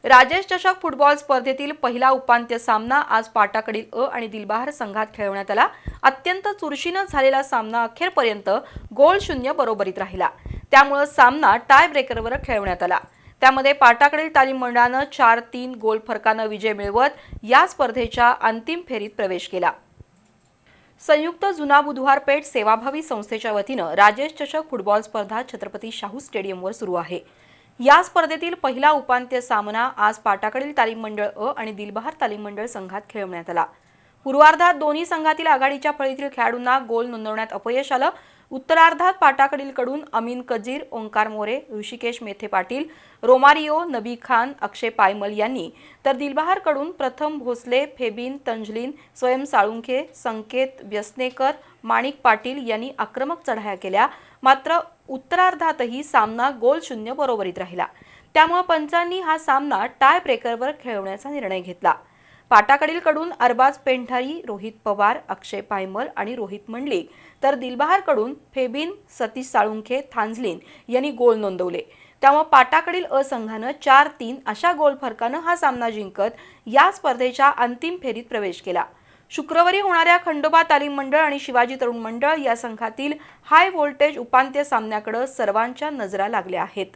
राजेश चषक फुटबॉल स्पर्धेतील पहिला उपांत्य सामना आज पाटाकडील अ आणि दिलबहार संघात खेळवण्यात आला। अत्यंत चुरशीनं झालेला सामना अखेरपर्यंत गोल शून्य बरोबरीत राहिला। त्यामुळे सामना टाय ब्रेकरवर खेळवण्यात आला। त्यामध्ये पाटाकडील तालीम मंडळानं 4-3 गोल फरकानं विजय मिळवत या स्पर्धेच्या अंतिम फेरीत प्रवेश केला। संयुक्त जुना बुधवार पेठ सेवाभावी संस्थेच्या वतीनं राजेश चषक फुटबॉल स्पर्धा छत्रपती शाहू स्टेडियमवर सुरू आहे। या स्पर्धेतील पहिला उपांत्य सामना आज पाटाकडील तालीम मंडळ अ आणि दिलबहार तालीम मंडळ संघात खेळवण्यात आला। पूर्वार्धात दोन्ही संघातील आघाडीच्या फळीतील खेळाडूंना गोल नोंदवण्यात अपयश आलं। उत्तरार्धात पाटाकडीलकडून अमीन कजीर, ओंकार मोरे, ऋषिकेश मेथे पाटील, रोमारियो, नबी खान, अक्षय पायमल यांनी तर दिलबहारकडून प्रथम भोसले, फेबिन, तंजलीन, स्वयं साळुंखे, संकेत व्यसनेकर, माणिक पाटील यांनी आक्रमक चढाया केल्या। मात्र उत्तरार्धातही सामना गोल शून्य बरोबरीत राहिला। त्यामुळे पंचांनी हा सामना टाय ब्रेकरवर खेळवण्याचा निर्णय घेतला। पाटाकडीलकडून अरबाज पेंढारी, रोहित पवार, अक्षय पायमल आणि रोहित मंडलिक तर दिलबहारकडून फेबिन, सतीश साळुंखे, थांजलीन यांनी गोल नोंदवले। त्यामुळे पाटाकडील अ संघानं 4-3 अशा गोल फरकानं हा सामना जिंकत या स्पर्धेच्या अंतिम फेरीत प्रवेश केला। शुक्रवारी होणाऱ्या खंडोबा तालीम मंडळ आणि शिवाजी तरुण मंडळ या संघातील हाय व्होल्टेज उपांत्य सामन्याकडे सर्वांच्या नजरा लागल्या आहेत।